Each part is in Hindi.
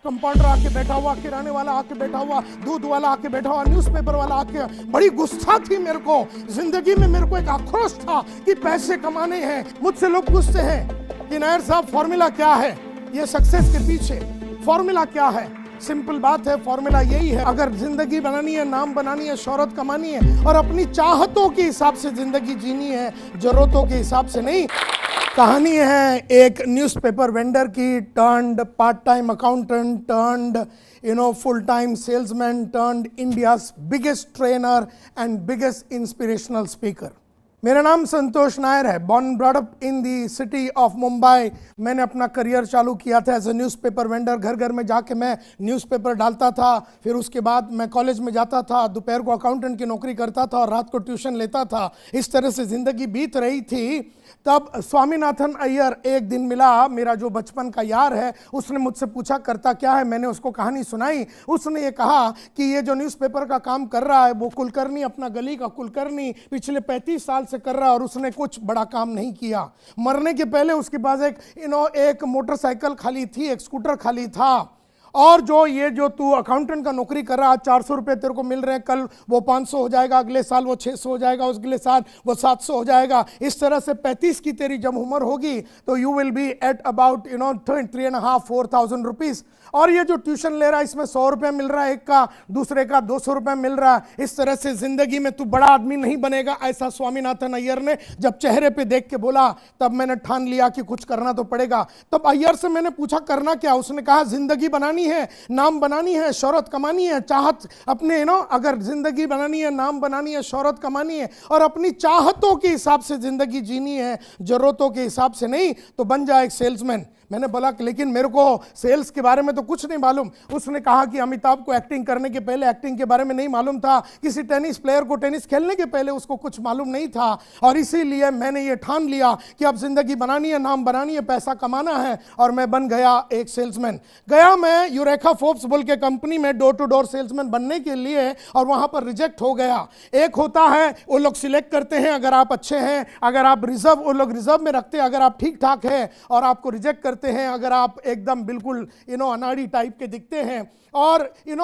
कंपाउंडर आके बैठा हुआ, किराने वाला आके बैठा हुआ, दूध वाला आके बैठा हुआ, न्यूज़पेपर वाला आके, बड़ी गुस्सा थी मेरे को जिंदगी में। मेरे को एक आक्रोश था कि पैसे कमाने हैं। मुझसे लोग पूछते हैं कि नायर साहब फॉर्मूला क्या है, ये सक्सेस के पीछे फॉर्मूला क्या है? सिंपल बात है, फॉर्मूला यही है, अगर जिंदगी बनानी है, नाम बनानी है, शोहरत कमानी है और अपनी चाहतों के हिसाब से जिंदगी जीनी है, जरूरतों के हिसाब से नहीं। कहानी है एक न्यूज़पेपर वेंडर की, turned part time accountant, turned full time salesman, turned India's biggest trainer and biggest inspirational speaker. मेरा नाम संतोष नायर है। Born brought up in the city of Mumbai. मैंने अपना करियर चालू किया था एज ए न्यूज़पेपर वेंडर। घर घर में जाके मैं न्यूज़पेपर डालता था। फिर उसके बाद मैं कॉलेज में जाता था, दोपहर को अकाउंटेंट की नौकरी करता था और रात को ट्यूशन लेता था। इस तरह से ज़िंदगी बीत रही थी। तब स्वामीनाथन अय्यर एक दिन मिला, मेरा जो बचपन का यार है। उसने मुझसे पूछा करता क्या है, मैंने उसको कहानी सुनाई। उसने ये कहा कि ये जो न्यूज़पेपर का काम कर रहा है वो कुलकर्णी, अपना गली का कुलकर्णी पिछले 35 साल से कर रहा है और उसने कुछ बड़ा काम नहीं किया। मरने के पहले उसके पास एक मोटरसाइकिल खाली थी, एक स्कूटर खाली था। और जो तू अकाउंटेंट का नौकरी कर रहा है, 400 रुपये तेरे को मिल रहे हैं, कल वो 500 हो जाएगा, अगले साल वो 600 हो जाएगा, अगले साल वो 700 हो जाएगा। इस तरह से 35 की तेरी जब उम्र होगी तो you will be at about 3,500-4,000 rupees. और ये जो ट्यूशन ले रहा है इसमें 100 रुपये मिल रहा है एक का, दूसरे का 200 रुपये मिल रहा है। इस तरह से जिंदगी में तू बड़ा आदमी नहीं बनेगा, ऐसा स्वामीनाथन अय्यर ने जब चेहरे पे देख के बोला, तब मैंने ठान लिया कि कुछ करना तो पड़ेगा। तब अय्यर से मैंने पूछा करना क्या? उसने कहा जिंदगी बनानी है, नाम बनानी है, शोहरत कमानी है, चाहत अपने अगर जिंदगी बनानी है, नाम बनानी है, शोहरत कमानी है और अपनी चाहतों के हिसाब से जिंदगी जीनी है, जरूरतों के हिसाब से नहीं, तो बन जाए एक सेल्समैन। मैंने बोला कि लेकिन मेरे को सेल्स के बारे में तो कुछ नहीं मालूम। उसने कहा कि अमिताभ को एक्टिंग करने के पहले एक्टिंग के बारे में नहीं मालूम था, किसी टेनिस प्लेयर को टेनिस खेलने के पहले उसको कुछ मालूम नहीं था, और इसीलिए मैंने ये ठान लिया कि अब जिंदगी बनानी है, नाम बनानी है, पैसा कमाना है, और मैं बन गया एक सेल्समैन। गया मैं यूरेका फोर्ब्स बोल के कंपनी में डोर टू डोर सेल्समैन बनने के लिए, और वहां पर रिजेक्ट हो गया। एक होता है वो लोग सिलेक्ट करते हैं, अगर आप अच्छे हैं, अगर आप रिजर्व, वो लोग रिजर्व में रखते हैं, अगर आप ठीक ठाक है, और आपको रिजेक्ट करते हैं अगर आप एकदम बिल्कुल अनाड़ी टाइप के दिखते हैं। और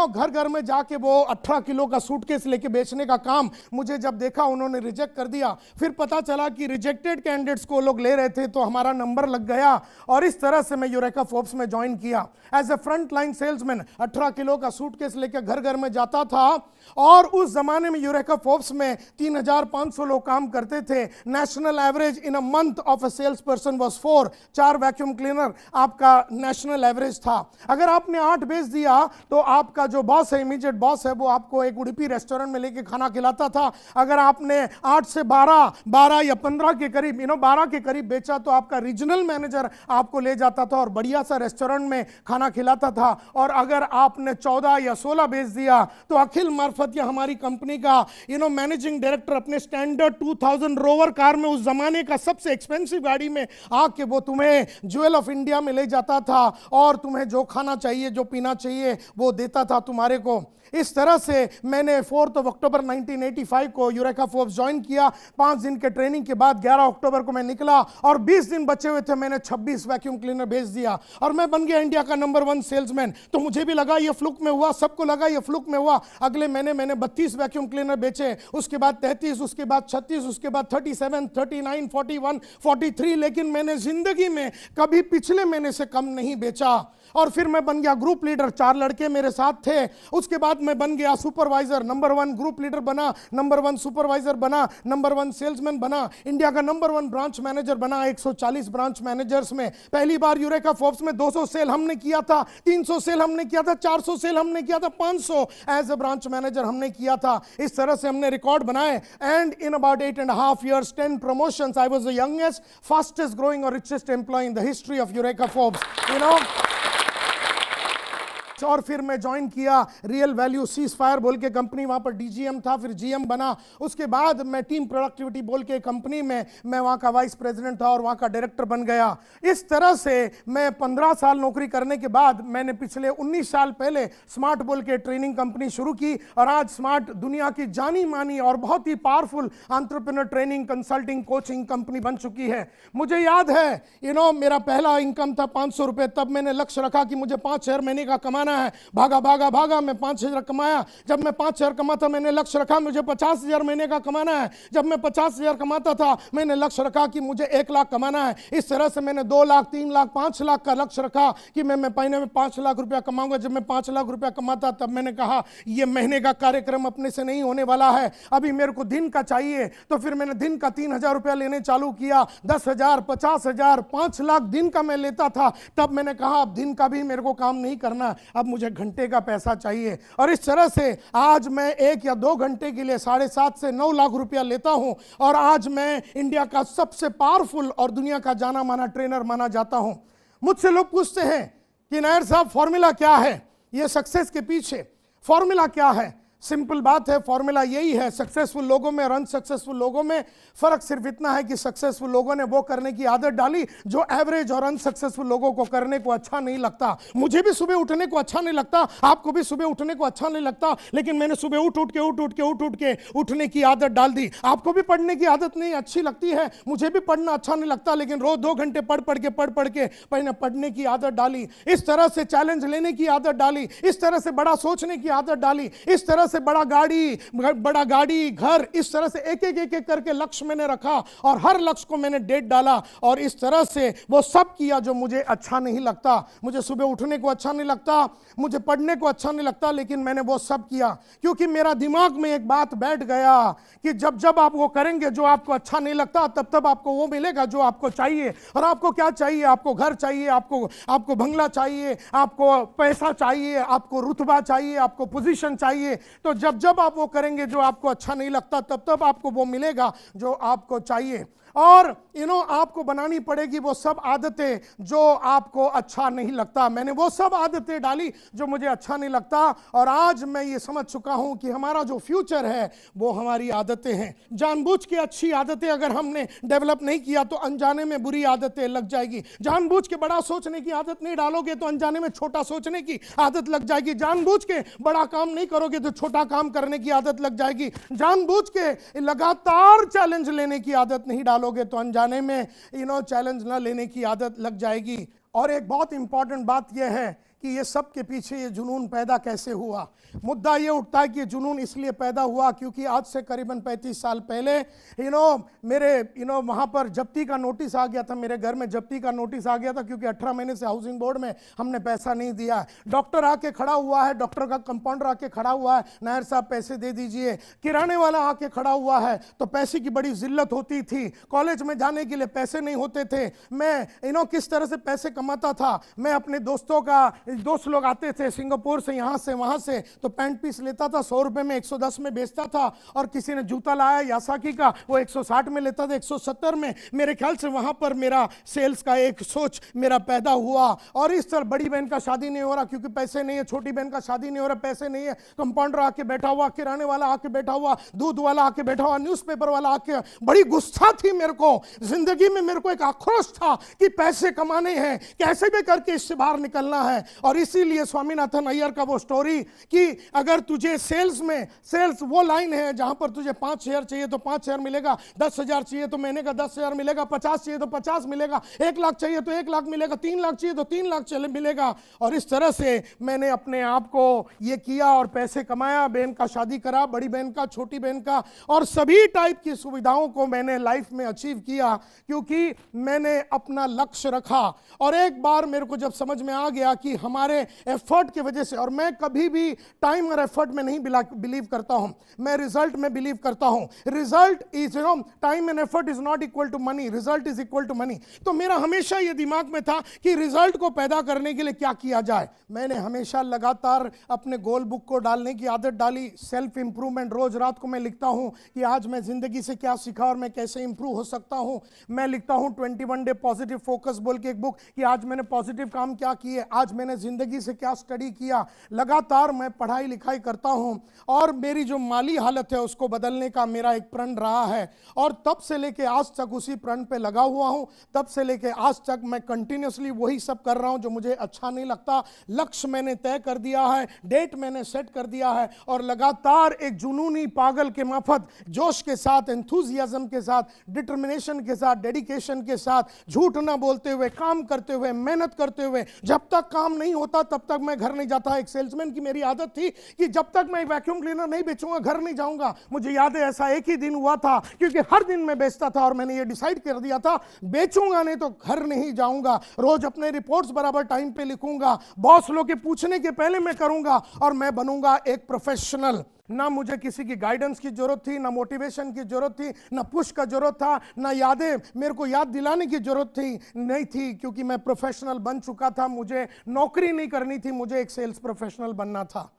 घर घर में जाके वो 18 किलो का सूटकेस लेके बेचने का काम, मुझे जब देखा उन्होंने रिजेक्ट कर दिया। फिर पता चला कि रिजेक्टेड कैंडिडेट्स को लोग ले रहे थे, तो हमारा नंबर लग गया, और इस तरह से मैं यूरेका फोर्ब्स में ज्वाइन किया as a front line salesman. 18 kilo का सूटकेस लेके घर घर में जाता था, और उस जमाने में यूरेका फोर्ब्स में 3,500 लोग काम करते थे। National average in a month of a sales person was 4 vacuum cleaner आपका नेशनल एवरेज था। अगर आपने 8 बेच दिया तो आपका जो बॉस है, इमीडिएट बॉस है, वो आपको एक उडुपी रेस्टोरेंट में लेके खाना खिलाता था। अगर आपने 8 से 12 या 15 के करीब 12 के करीब बेचा तो आपका रीजनल मैनेजर आपको ले जाता था और बढ़िया सा रेस्टोरेंट में खाना खिलाता था। और अगर आपने 14 या 16 बेच दिया तो अखिल मार्फत या हमारी कंपनी का मैनेजिंग डायरेक्टर अपने स्टैंडर्ड 2000 रोवर कार में, उस जमाने का सबसे एक्सपेंसिव गाड़ी में आके वो तुम्हें ज्वेल ऑफ इंडिया में ले जाता था, और तुम्हें जो खाना चाहिए, जो पीना चाहिए वो देता था तुम्हारे को। इस तरह से मैंने 4 अक्टूबर 1985 को यूरेका फोर्ब्स ज्वाइन किया। 5 दिन के ट्रेनिंग के बाद 11 अक्टूबर को मैं निकला, और 20 दिन बचे हुए थे, मैंने 26 वैक्यूम क्लीनर भेज दिया, और मैं बन गया इंडिया का नंबर 1 सेल्समैन। तो मुझे भी लगा ये फ्लुक में हुआ, सबको लगा ये फ्लुक में हुआ। अगले महीने मैंने 32 वैक्यूम क्लीनर बेचे, उसके बाद 33, उसके बाद 36, उसके बाद 37, 39, 41, 43, लेकिन मैंने जिंदगी में कभी पिछले महीने से कम नहीं बेचा। और फिर मैं बन गया ग्रुप लीडर, 4 लड़के मेरे साथ थे। उसके बाद मैं बन गया सुपरवाइजर, नंबर 1 ग्रुप लीडर बना, नंबर 1 सुपरवाइजर बना, नंबर 1 सेल्समैन बना, इंडिया का नंबर 1 ब्रांच मैनेजर बना 140 ब्रांच मैनेजर्स में। पहली बार यूरेका फोर्ब्स में 200 सेल हमने किया था, 300 सेल हमने किया था, 400 सेल हमने किया था, 500 एज ए ब्रांच मैनेजर हमने किया था। इस तरह से हमने रिकॉर्ड बनाए, and in about 8.5 years 10 promotions, I was the youngest, fastest growing or richest employee in the history of Eureka Forbes. और फिर मैं ज्वाइन किया रियल वैल्यू सीज फायर बोल के कंपनी, वहाँ पर डीजीएम था, फिर जीएम बना। उसके बाद मैं टीम प्रोडक्टिविटी बोल के कंपनी में मैं वहाँ का वाइस प्रेसिडेंट था और वहाँ का डायरेक्टर बन गया। इस तरह से मैं 15 साल नौकरी करने के बाद मैंने पिछले 19 साल पहले स्मार्ट बोल के ट्रेनिंग कंपनी शुरू की और आज स्मार्ट दुनिया की जानी मानी और बहुत ही powerful entrepreneur training consulting coaching company बन चुकी है। मुझे याद है मेरा पहला इनकम था 500 रुपए, तब मैंने लक्ष्य रखा कि मुझे 5,000 महीने का कमाना है। भागा भागा भागा मैं 5,000 कमाया। जब मैं 5,000 कमाता मैंने लक्ष्य रखा मुझे 50,000 महीने का कमाना है। जब मैं 50,000 कमाता था मैंने लक्ष्य रखा कि मुझे 1 लाख कमाना है। इस तरह से मैंने 2 लाख 3 लाख 5 लाख का लक्ष्य रखा कि मैं महीने में 5 लाख रुपया कमाऊंगा। जब मैं 5 लाख रुपया कमाता तब मैंने कहा यह महीने का कार्यक्रम अपने से नहीं होने वाला है, अभी मेरे को दिन का चाहिए। तो फिर मैंने दिन का 3,000 रुपया लेने चालू किया। 10,000 50,000 5 लाख दिन का मैं लेता था। तब मैंने कहा अब दिन का भी मेरे को काम नहीं करना, अब मुझे घंटे का पैसा चाहिए। और इस तरह से आज मैं 1 या 2 घंटे के लिए 7.5 से 9 लाख रुपया लेता हूं और आज मैं इंडिया का सबसे पावरफुल और दुनिया का जाना माना ट्रेनर माना जाता हूं। मुझसे लोग पूछते हैं कि नायर साहब फॉर्मूला क्या है, ये सक्सेस के पीछे फॉर्मूला क्या है? सिंपल बात है, फॉर्मूला यही है। सक्सेसफुल लोगों में और अनसक्सेसफुल लोगों में फर्क सिर्फ इतना है कि सक्सेसफुल लोगों ने वो करने की आदत डाली जो एवरेज और अनसक्सेसफुल लोगों को करने को अच्छा नहीं लगता। मुझे भी सुबह उठने को अच्छा नहीं लगता, आपको भी सुबह उठने को अच्छा नहीं लगता, लेकिन मैंने सुबह उठ के उठने की आदत डाल दी। आपको भी पढ़ने की आदत नहीं अच्छी लगती है, मुझे भी पढ़ना अच्छा नहीं लगता, लेकिन रोज 2 घंटे पढ़ के मैंने पढ़ने की आदत डाली। इस तरह से चैलेंज लेने की आदत डाली, इस तरह से बड़ा सोचने की आदत डाली, इस तरह से बड़ा गाड़ी घर, इस तरह से एक एक करके लक्ष्य मैंने रखा और हर लक्ष्य को मैंने डेट डाला और इस तरह से वो सब किया जो मुझे अच्छा नहीं लगता। मुझे सुबह उठने को अच्छा नहीं लगता, मुझे पढ़ने को अच्छा नहीं लगता, लेकिन मैंने वो सब किया क्योंकि मेरा दिमाग में एक बात बैठ गया कि जब आप वो करेंगे जो आपको अच्छा नहीं लगता तब आपको वो मिलेगा जो आपको चाहिए। और आपको क्या चाहिए? आपको घर चाहिए, आपको बंगला चाहिए, आपको पैसा चाहिए, आपको रुतबा चाहिए, आपको पोजीशन चाहिए। तो जब आप वो करेंगे जो आपको अच्छा नहीं लगता तब आपको वो मिलेगा जो आपको चाहिए। और आपको बनानी पड़ेगी वो सब आदतें जो आपको अच्छा नहीं लगता। मैंने वो सब आदतें डाली जो मुझे अच्छा नहीं लगता और आज मैं ये समझ चुका हूं कि हमारा जो फ्यूचर है वो हमारी आदतें हैं। जानबूझ के अच्छी आदतें अगर हमने डेवलप नहीं किया तो अनजाने में बुरी आदतें लग जाएगी। जानबूझ के बड़ा सोचने की आदत नहीं डालोगे तो अनजाने में छोटा सोचने की आदत लग जाएगी। जानबूझ के बड़ा काम नहीं करोगे तो छोटा काम करने की आदत लग जाएगी। जानबूझ के लगातार चैलेंज लेने की आदत नहीं डालोगे तो अनजाने में चैलेंज ना लेने की आदत लग जाएगी। और एक बहुत इंपॉर्टेंट बात यह है कि ये सब के पीछे ये जुनून पैदा कैसे हुआ। मुद्दा ये उठता है कि जुनून इसलिए पैदा हुआ क्योंकि आज से करीबन 35 साल पहले मेरे वहाँ पर जब्ती का नोटिस आ गया था। मेरे घर में जब्ती का नोटिस आ गया था क्योंकि 18 महीने से हाउसिंग बोर्ड में हमने पैसा नहीं दिया। डॉक्टर आके खड़ा हुआ है, डॉक्टर का कंपाउंडर आके खड़ा हुआ है, नायर साहब पैसे दे दीजिए। किराने वाला आके खड़ा हुआ है, तो पैसे की बड़ी जिल्लत होती थी। कॉलेज में जाने के लिए पैसे नहीं होते थे। मैं किस तरह से पैसे कमाता था। मैं अपने दोस्त लोग आते थे सिंगापुर से, यहाँ से वहाँ से, तो पैंट पीस लेता था 100 रुपए में, 110 में बेचता था। और किसी ने जूता लाया यासाकी का, वो 160 में लेता था, 170 में। मेरे ख्याल से वहाँ पर मेरा सेल्स का एक सोच मेरा पैदा हुआ। और इस तरह बड़ी बहन का शादी नहीं हो रहा क्योंकि पैसे नहीं है, छोटी बहन का शादी नहीं हो रहा, पैसे नहीं है। कंपाउंडर आके बैठा हुआ, किराने वाला आके बैठा हुआ, दूध वाला आके बैठा हुआ, न्यूज़पेपर वाला आके। बड़ी गुस्सा थी मेरे को जिंदगी में, मेरे को एक आक्रोश था कि पैसे कमाने हैं, कैसे भी करके इससे बाहर निकलना है। और इसीलिए स्वामीनाथन अय्यर का वो स्टोरी कि अगर तुझे सेल्स वो लाइन है जहां पर तुझे 5,000 चाहिए तो 5,000 मिलेगा, 10,000 चाहिए तो महीने का 10,000 मिलेगा, 50 चाहिए तो 50 मिलेगा, 1 लाख चाहिए तो 1 लाख मिलेगा, 3 लाख चाहिए तो 3 लाख मिलेगा। और इस तरह से मैंने अपने आप को ये किया और पैसे कमाया। बहन का शादी करा, बड़ी बहन का, छोटी बहन का, और सभी टाइप की सुविधाओं को मैंने लाइफ में अचीव किया क्योंकि मैंने अपना लक्ष्य रखा। और एक बार मेरे को जब समझ में आ गया कि हमारे एफर्ट की वजह से, और मैं कभी भी टाइम और एफर्ट में नहीं बिलीव करता हूं, मैं रिजल्ट में बिलीव करता हूं। Result is time and effort is not equal to money, result is equal to money. तो मेरा हमेशा ये दिमाग में था कि रिजल्ट को पैदा करने के लिए क्या किया जाए। मैंने हमेशा लगातार अपने गोल बुक को डालने की आदत डाली। सेल्फ इंप्रूवमेंट, रोज रात को मैं लिखता हूं कि आज मैं जिंदगी से क्या सीखा और मैं कैसे इंप्रूव हो सकता हूं। मैं लिखता हूं 21 डे पॉजिटिव फोकस बोल के एक बुक कि आज मैंने पॉजिटिव काम क्या किए, आज मैंने मैं ज़िंदगी से क्या स्टडी किया। लगातार मैं पढ़ाई लिखाई करता हूं और मेरी जो माली हालत है उसको बदलने का मेरा एक प्रण रहा है और तब से लेके आज तक उसी प्रण पे लगा हुआ हूं। तब से लेके आज तक मैं कंटिन्यूसली वही सब कर रहा हूं जो मुझे अच्छा नहीं लगता। लक्ष्य मैंने तय कर दिया है, डेट मैंने सेट कर दिया है और लगातार एक जुनूनी पागल के माफत जोश के साथ, एंथुजियाज्म के साथ, डिटर्मिनेशन के साथ, डेडिकेशन के साथ, झूठ ना बोलते हुए, काम करते हुए, मेहनत करते हुए, जब तक काम नहीं होता तब तक मैं घर नहीं जाता। एक सेल्समैन की मेरी आदत थी कि जब तक मैं वैक्यूम क्लीनर नहीं बेचूंगा घर नहीं जाऊंगा। मुझे याद है ऐसा एक ही दिन हुआ था क्योंकि हर दिन मैं बेचता था और मैंने ये डिसाइड कर दिया था बेचूंगा नहीं तो घर नहीं जाऊंगा। रोज अपने रिपोर्ट्स बराबर टाइम पे लिखूंगा, बॉस लोग के पूछने के पहले मैं करूंगा और मैं बनूंगा एक प्रोफेशनल। ना मुझे किसी की गाइडेंस की जरूरत थी, ना मोटिवेशन की जरूरत थी, ना पुश का जरूरत था, ना यादें मेरे को याद दिलाने की जरूरत थी नहीं थी क्योंकि मैं प्रोफेशनल बन चुका था। मुझे नौकरी नहीं करनी थी, मुझे एक सेल्स प्रोफेशनल बनना था।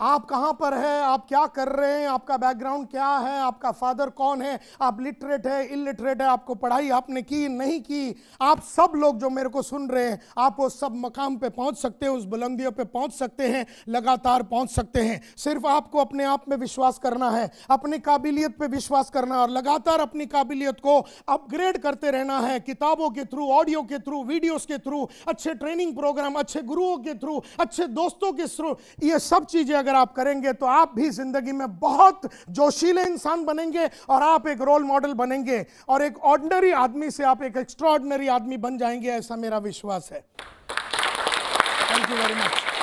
आप कहां पर है, आप क्या कर रहे हैं, आपका बैकग्राउंड क्या है, आपका फादर कौन है, आप लिटरेट है, इलिटरेट है, आपको पढ़ाई आपने की नहीं की, आप सब लोग जो मेरे को सुन रहे हैं आप वो सब मकाम पे पहुंच सकते हैं, उस बुलंदियों पे पहुंच सकते हैं, लगातार पहुंच सकते हैं। सिर्फ आपको अपने आप में विश्वास करना है, अपनी काबिलियत पे विश्वास करना और लगातार अपनी काबिलियत को अपग्रेड करते रहना है। किताबों के थ्रू, ऑडियो के थ्रू, वीडियोस के थ्रू, अच्छे ट्रेनिंग प्रोग्राम, अच्छे गुरुओं के थ्रू, अच्छे दोस्तों के थ्रू, ये सब चीजें अगर आप करेंगे तो आप भी जिंदगी में बहुत जोशीले इंसान बनेंगे और आप एक रोल मॉडल बनेंगे और एक ऑर्डिनरी आदमी से आप एक एक्स्ट्राऑर्डिनरी आदमी बन जाएंगे, ऐसा मेरा विश्वास है। Thank you very much.